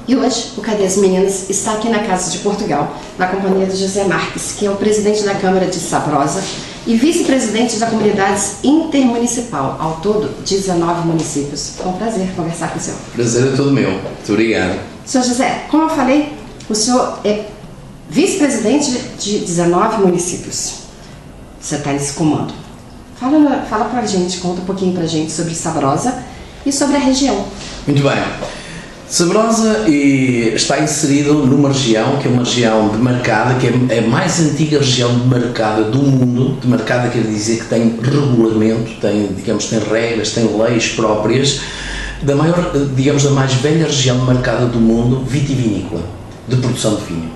E hoje o Cadê as Meninas está aqui na Casa de Portugal, na companhia de José Marques, que é o presidente da Câmara de Sabrosa e vice-presidente da Comunidades Intermunicipal, ao todo 19 municípios. É um prazer conversar com o senhor. Prazer é todo meu. Muito obrigado. Senhor José, como eu falei, o senhor é vice-presidente de 19 municípios. Você está nesse comando. Fala pra gente, conta um pouquinho pra gente sobre Sabrosa e sobre a região. Muito bem. Sabrosa está inserido numa região que é uma região demarcada, que é a mais antiga região demarcada do mundo. Demarcada quer dizer que tem regulamento, tem regras, tem leis próprias, da mais velha região demarcada do mundo, vitivinícola, de produção de vinho.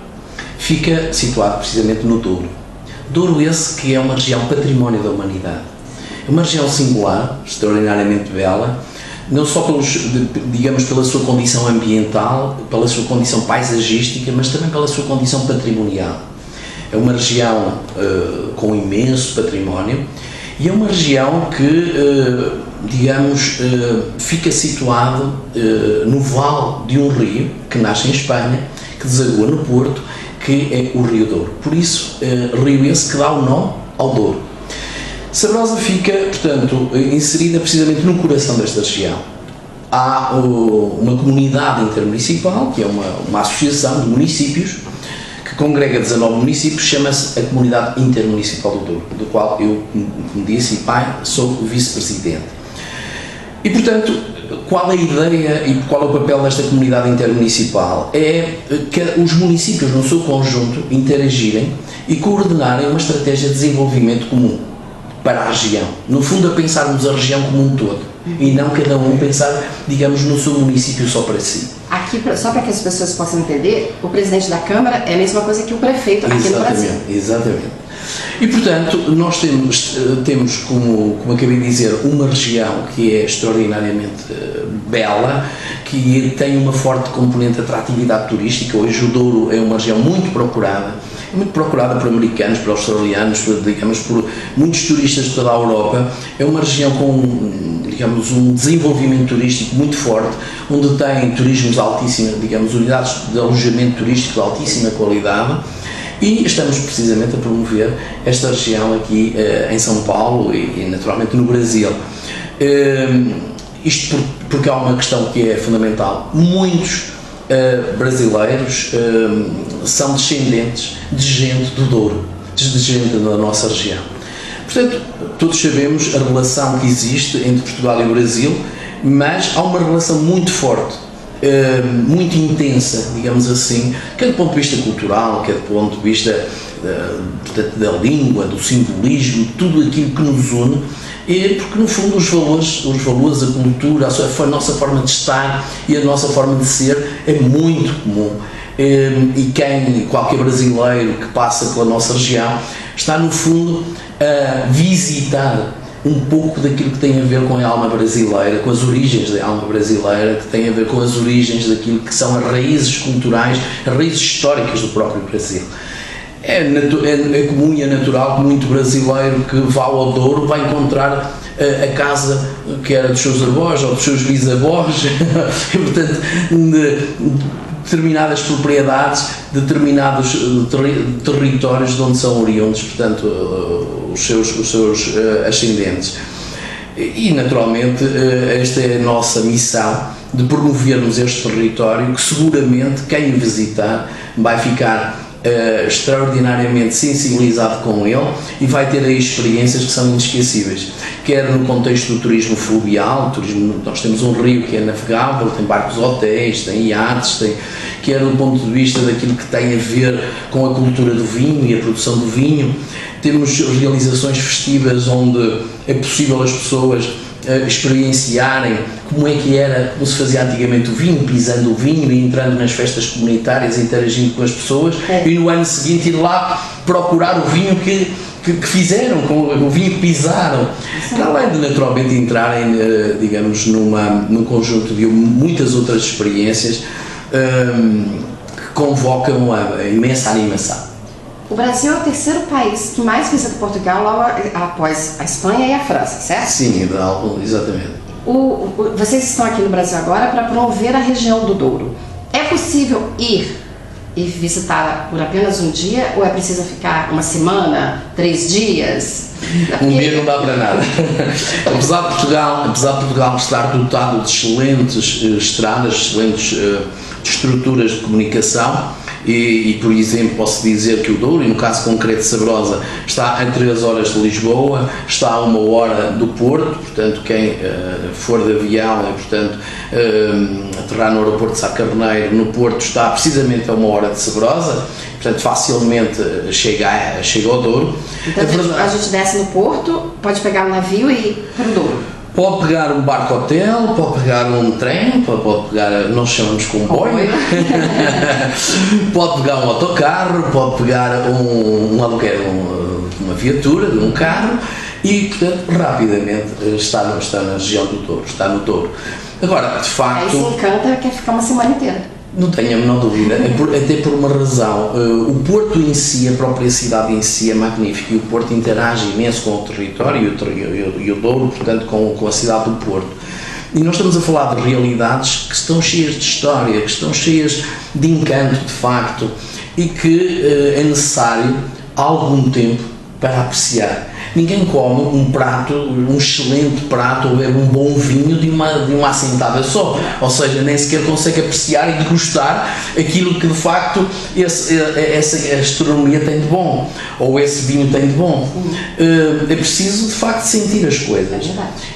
Fica situado precisamente no Douro. Douro esse que é uma região património da humanidade. É uma região singular, extraordinariamente bela, não só pela sua condição ambiental, pela sua condição paisagística, mas também pela sua condição patrimonial. É uma região com imenso património e é uma região que, fica situada no vale de um rio que nasce em Espanha, que desagua no Porto, que é o Rio Douro. Por isso, rio esse que dá o nome ao Douro. Sabrosa fica, portanto, inserida precisamente no coração desta região. Há uma comunidade intermunicipal, que é uma associação de municípios, que congrega 19 municípios, chama-se a Comunidade Intermunicipal do Douro, do qual eu, como disse, sou o vice-presidente. E, portanto, qual é a ideia e qual é o papel desta comunidade intermunicipal? É que os municípios, no seu conjunto, interagirem e coordenarem uma estratégia de desenvolvimento comum para a região. No fundo, a pensarmos a região como um todo e não cada um pensar, no seu município só para si. Aqui, só para que as pessoas possam entender, o presidente da Câmara é a mesma coisa que o prefeito aqui no Brasil. Exatamente. E, portanto, nós temos como acabei de dizer, uma região que é extraordinariamente bela, que tem uma forte componente de atratividade turística. Hoje o Douro é uma região muito procurada por americanos, por australianos, por muitos turistas de toda a Europa. É uma região com, um desenvolvimento turístico muito forte, onde tem turismos de altíssima, unidades de alojamento turístico de altíssima qualidade. E estamos precisamente a promover esta região aqui em São Paulo e naturalmente no Brasil. Isto porque há uma questão que é fundamental. Muitos brasileiros são descendentes de gente do Douro, de gente da nossa região. Portanto, todos sabemos a relação que existe entre Portugal e o Brasil, mas há uma relação muito forte, muito intensa, quer do ponto de vista cultural, quer do ponto de vista da língua, do simbolismo, tudo aquilo que nos une, porque no fundo os valores, a cultura, a nossa forma de estar e a nossa forma de ser é muito comum. E qualquer brasileiro que passa pela nossa região está no fundo a visitar um pouco daquilo que tem a ver com a alma brasileira, com as origens da alma brasileira, que tem a ver com as origens daquilo que são as raízes culturais, as raízes históricas do próprio Brasil. É comum e é natural que muito brasileiro que vá ao Douro vai encontrar a casa que era dos seus avós ou dos seus bisavós, e, portanto, determinadas propriedades, determinados territórios de onde são oriundos, portanto, os seus ascendentes. E, naturalmente, esta é a nossa missão de promovermos este território, que seguramente quem o visitar vai ficar extraordinariamente sensibilizado com ele e vai ter aí experiências que são inesquecíveis, quer no contexto do turismo fluvial. Nós temos um rio que é navegável, tem barcos hotéis, tem iates, quer do ponto de vista daquilo que tem a ver com a cultura do vinho e a produção do vinho. Temos realizações festivas onde é possível as pessoas experienciarem como se fazia antigamente o vinho, pisando o vinho e entrando nas festas comunitárias, interagindo com as pessoas, e no ano seguinte ir lá procurar o vinho que fizeram, com o vinho que pisaram, para além de naturalmente entrarem, num conjunto de muitas outras experiências que convocam a imensa animação. O Brasil é o terceiro país que mais visita Portugal logo após a Espanha e a França, certo? Sim, exatamente. Vocês estão aqui no Brasil agora para promover a região do Douro. É possível ir e visitar por apenas um dia ou é preciso ficar uma semana, 3 dias? Um dia não dá para nada. Apesar de Portugal estar dotado de excelentes estradas, excelentes estruturas de comunicação, e, por exemplo, posso dizer que o Douro, e no caso concreto de Sabrosa, está a 3 horas de Lisboa, está a 1 hora do Porto, portanto, quem for de avião e, portanto, aterrar no aeroporto de Sá Carneiro, no Porto, está precisamente a 1 hora de Sabrosa, portanto, facilmente chega ao Douro. Então, a gente desce no Porto, pode pegar um navio e ir para o Douro. Pode pegar um barco-hotel, pode pegar um trem, pode pegar, nós chamamos comboio, pode pegar um autocarro, pode pegar um aluguer, uma viatura de um carro e, portanto, rapidamente está na região do Douro, está no Douro. Agora, de facto... Aí se encanta, quer ficar uma semana inteira. Não tenho a menor dúvida, até por uma razão. O Porto em si, a própria cidade em si é magnífica e o Porto interage imenso com o território e o Douro, portanto, com a cidade do Porto. E nós estamos a falar de realidades que estão cheias de história, que estão cheias de encanto, de facto, e que é necessário algum tempo para apreciar. Ninguém come um prato, um excelente prato, ou bebe um bom vinho de uma assentada só, ou seja, nem sequer consegue apreciar e degustar aquilo que de facto essa gastronomia tem de bom, ou esse vinho tem de bom. É preciso de facto sentir as coisas,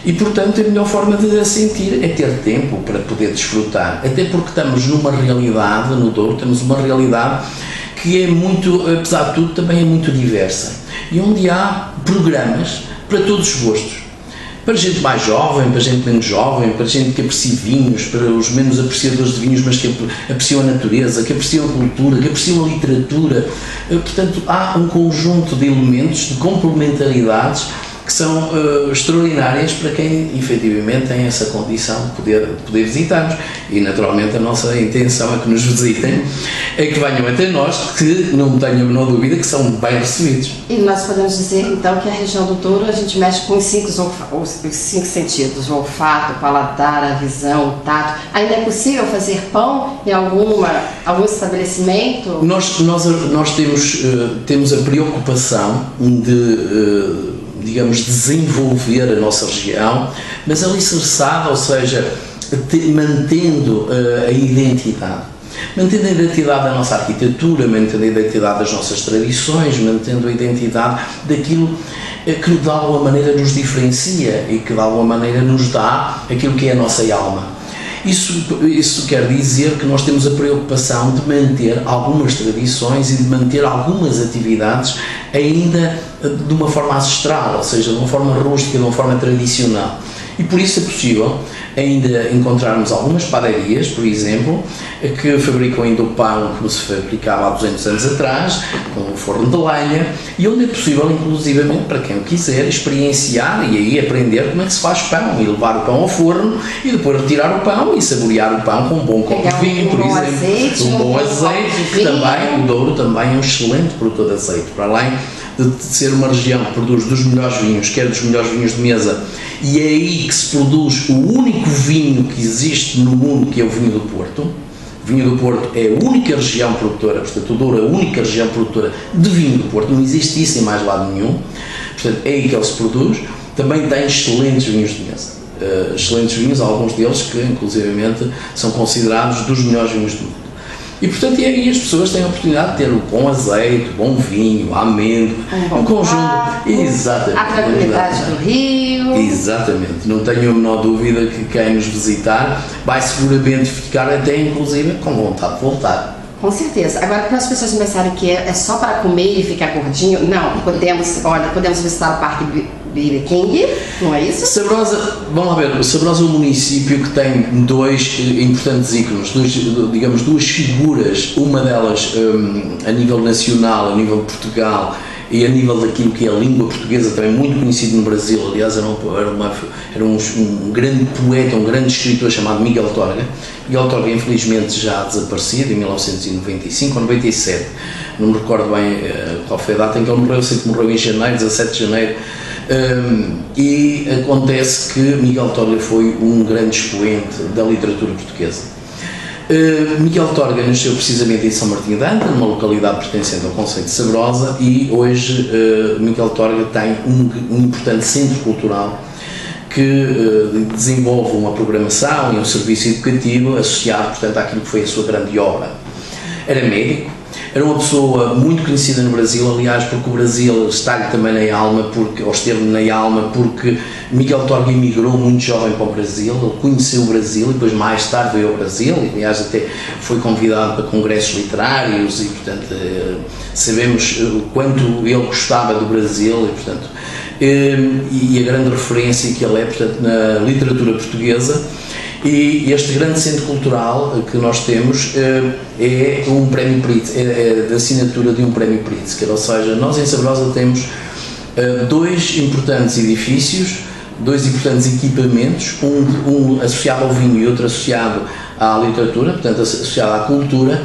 e portanto a melhor forma de a sentir é ter tempo para poder desfrutar, até porque estamos numa realidade, no Douro temos uma realidade que é muito, apesar de tudo, também é muito diversa. E onde há programas para todos os gostos. Para gente mais jovem, para gente menos jovem, para gente que aprecia vinhos, para os menos apreciadores de vinhos, mas que apreciam a natureza, que apreciam a cultura, que apreciam a literatura. Portanto, há um conjunto de elementos, de complementaridades, que são extraordinárias para quem efetivamente tem essa condição de poder visitar-nos. E naturalmente a nossa intenção é que nos visitem, é que venham até nós, que não tenho a menor dúvida que são bem recebidos. E nós podemos dizer então que a região do Douro a gente mexe com os 5 sentidos: o olfato, o paladar, a visão, o tato. Ainda é possível fazer pão em algum estabelecimento? Nós temos a preocupação de digamos, desenvolver a nossa região, mas alicerçada, ou seja, mantendo a identidade. Mantendo a identidade da nossa arquitetura, mantendo a identidade das nossas tradições, mantendo a identidade daquilo que de alguma maneira nos diferencia e que de alguma maneira nos dá aquilo que é a nossa alma. Isso quer dizer que nós temos a preocupação de manter algumas tradições e de manter algumas atividades ainda de uma forma ancestral, ou seja, de uma forma rústica, de uma forma tradicional. E por isso é possível ainda encontrarmos algumas padarias, por exemplo, que fabricam ainda o pão como se fabricava há 200 anos atrás, com um forno de lenha, e onde é possível, inclusivamente, para quem quiser, experienciar e aí aprender como é que se faz pão, e levar o pão ao forno, e depois retirar o pão e saborear o pão com um bom copo de vinho, por exemplo. Um bom azeite, que também, o Douro também é um excelente produtor de azeite, para além de ser uma região que produz dos melhores vinhos, quer dos melhores vinhos de mesa, e é aí que se produz o único vinho que existe no mundo, que é o vinho do Porto. O vinho do Porto é a única região produtora, portanto o Douro é a única região produtora de vinho do Porto, não existe isso em mais lado nenhum, portanto é aí que ele se produz. Também tem excelentes vinhos de mesa, excelentes vinhos, alguns deles que inclusivamente são considerados dos melhores vinhos do mundo. E portanto, e aí as pessoas têm a oportunidade de ter um bom azeite, bom vinho, amêndoa, um conjunto. Exatamente. A tranquilidade do Rio. Exatamente. Não tenho a menor dúvida que quem nos visitar vai seguramente ficar até inclusive com vontade de voltar. Com certeza. Agora, para as pessoas pensarem que é só para comer e ficar gordinho, não, podemos visitar o Parque Burger King, não é isso? Sabrosa, vamos lá ver, Sabrosa é um município que tem dois importantes ícones, duas figuras, uma delas a nível nacional, a nível de Portugal, e a nível daquilo que é a língua portuguesa, também muito conhecido no Brasil. Aliás, era um grande poeta, um grande escritor chamado Miguel Torga. Miguel Torga, infelizmente, já desaparecido em 1995 ou 97, não me recordo bem qual foi a data em que ele morreu. Eu sei que morreu em janeiro, 17 de janeiro. E acontece que Miguel Torga foi um grande expoente da literatura portuguesa. Miguel Torga nasceu precisamente em São Martinho de Anta, numa localidade pertencente ao concelho de Sabrosa, e hoje Miguel Torga tem um importante centro cultural que desenvolve uma programação e um serviço educativo associado, portanto, àquilo que foi a sua grande obra. Era médico, era uma pessoa muito conhecida no Brasil, aliás, porque o Brasil está-lhe também na alma, ou esteve na alma, porque Miguel Torga emigrou muito jovem para o Brasil, ele conheceu o Brasil e depois mais tarde veio ao Brasil, e aliás até foi convidado para congressos literários e, portanto, sabemos o quanto ele gostava do Brasil e, portanto, e a grande referência que ele é, portanto, na literatura portuguesa. E este grande centro cultural que nós temos é um prémio Pritzker, é da assinatura de um prémio Pritzker, ou seja, nós em Sabrosa temos dois importantes edifícios, dois importantes equipamentos, um associado ao vinho e outro associado à literatura, portanto associado à cultura,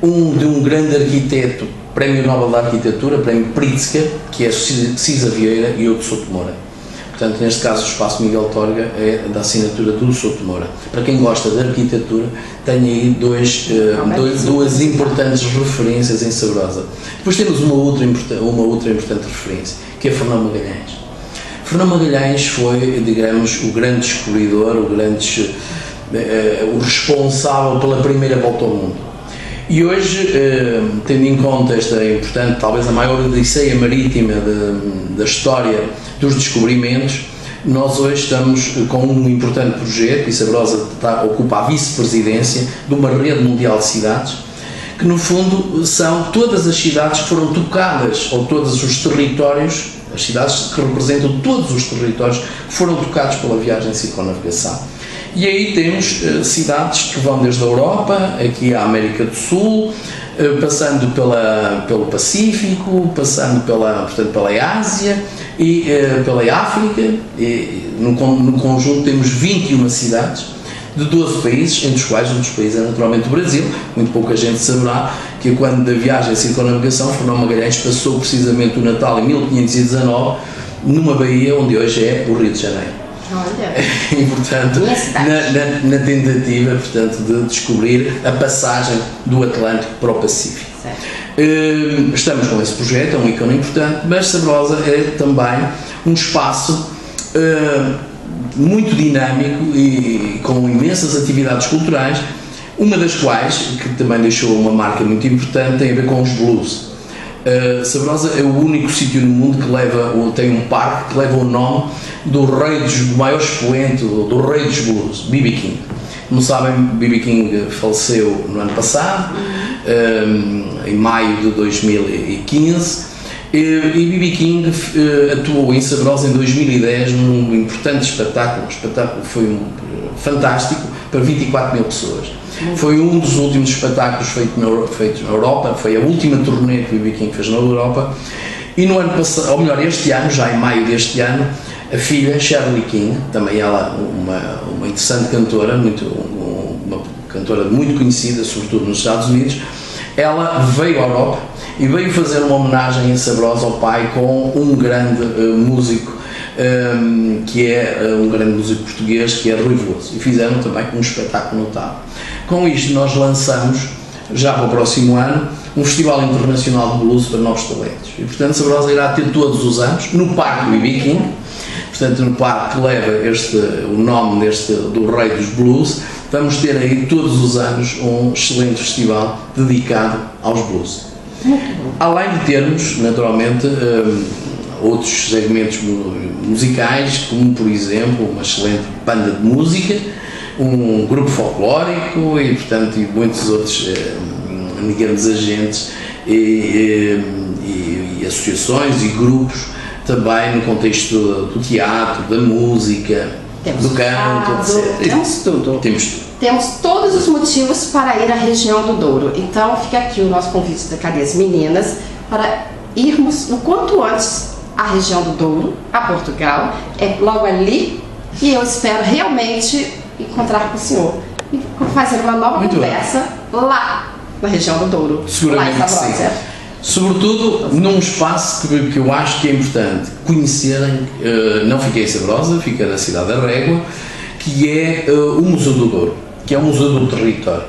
de um grande arquiteto, Prémio Nobel da Arquitetura, Prémio Pritzker, que é Cisa Vieira, e outro Souto Moura. Portanto, neste caso, o Espaço Miguel Torga é da assinatura do Souto Moura. Para quem gosta de arquitetura, tem aí duas importantes referências em Sabrosa. Depois temos uma outra importante referência, que é Fernão Magalhães. Fernão Magalhães foi, digamos, o grande descobridor, o responsável pela primeira volta ao mundo. E hoje, tendo em conta esta importante, talvez a maior odisseia marítima da história dos descobrimentos, nós hoje estamos com um importante projeto, e Sabrosa ocupa a vice-presidência de uma rede mundial de cidades, que no fundo são todas as cidades que foram tocadas, ou todos os territórios, as cidades que representam todos os territórios que foram tocados pela viagem de circunnavegação. E aí temos cidades que vão desde a Europa, aqui à América do Sul, passando pelo Pacífico, passando pela Ásia e pela África. E no conjunto temos 21 cidades de 12 países, entre os quais um dos países é naturalmente o Brasil. Muito pouca gente saberá que quando da viagem de circunnavegação, Fernão Magalhães passou precisamente o Natal em 1519 numa baía onde hoje é o Rio de Janeiro. Olha. E, portanto, na tentativa, portanto, de descobrir a passagem do Atlântico para o Pacífico. Estamos com esse projeto, é um ícone importante, mas Sabrosa é também um espaço muito dinâmico e com imensas atividades culturais, uma das quais, que também deixou uma marca muito importante, tem a ver com os blues. Sabrosa é o único sítio no mundo que tem um parque que leva o nome do maior expoente, do rei dos blues, B.B. King. Como sabem, B.B. King faleceu no ano passado, em maio de 2015, e B.B. King atuou em Sabrosa em 2010 num importante espetáculo. O espetáculo foi fantástico, para 24 mil pessoas. Foi um dos últimos espetáculos feitos na Europa, foi a última turnê que o B.B. King fez na Europa, e no ano passado, ou melhor, este ano, já em maio deste ano, a filha Shirley King, também ela uma interessante cantora, uma cantora muito conhecida, sobretudo nos Estados Unidos, ela veio à Europa e veio fazer uma homenagem em Sabrosa ao pai com um grande músico, que é um grande músico português, que é Rui Veloso, e fizeram também um espetáculo notável. Com isto nós lançamos, já para o próximo ano, um Festival Internacional de Blues para Novos Talentos. E, portanto, Sabrosa irá ter todos os anos, no Parque B.B. King, portanto, no parque que leva o nome do Rei dos Blues, vamos ter aí todos os anos um excelente festival dedicado aos blues. Além de termos, naturalmente, outros segmentos musicais, como, por exemplo, uma excelente banda de música, um grupo folclórico e, portanto, e muitos outros, digamos, agentes e associações e grupos também no contexto do teatro, da música, do canto, etc. Temos tudo. Temos todos os motivos para ir à região do Douro. Então fica aqui o nosso convite da Cadê as Meninas para irmos o quanto antes à região do Douro, a Portugal. É logo ali e eu espero realmente encontrar com o senhor e fazer uma nova conversa lá na região do Douro. Seguramente lá em Sabrosa. Sobretudo num espaço que eu acho que é importante conhecerem, não fica em Sabrosa, fica na cidade da Régua, que é o Museu do Douro, que é o Museu do Território.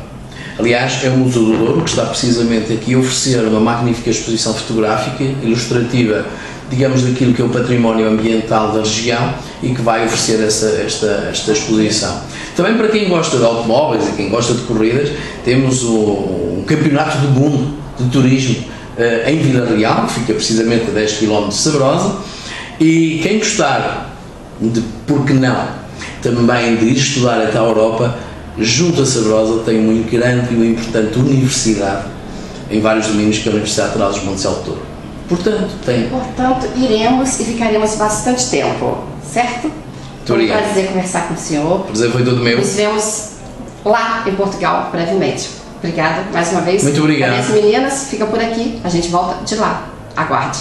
Aliás, é o Museu do Douro que está precisamente aqui a oferecer uma magnífica exposição fotográfica, ilustrativa, digamos, daquilo que é o património ambiental da região e que vai oferecer esta exposição. Também para quem gosta de automóveis e quem gosta de corridas, temos um campeonato do mundo de turismo em Vila Real, que fica precisamente a 10 km de Sabrosa, e quem gostar de, por que não, também de ir estudar até a Europa, junto a Sabrosa tem uma grande e uma importante universidade em vários domínios, que é a Universidade Federal de Montes de Touro. Portanto, iremos e ficaremos bastante tempo, certo? Foi um prazer conversar com o senhor. O prazer foi todo meu. Nos vemos lá em Portugal brevemente. Obrigada mais uma vez. Muito obrigado. As meninas ficam por aqui, a gente volta de lá. Aguarde.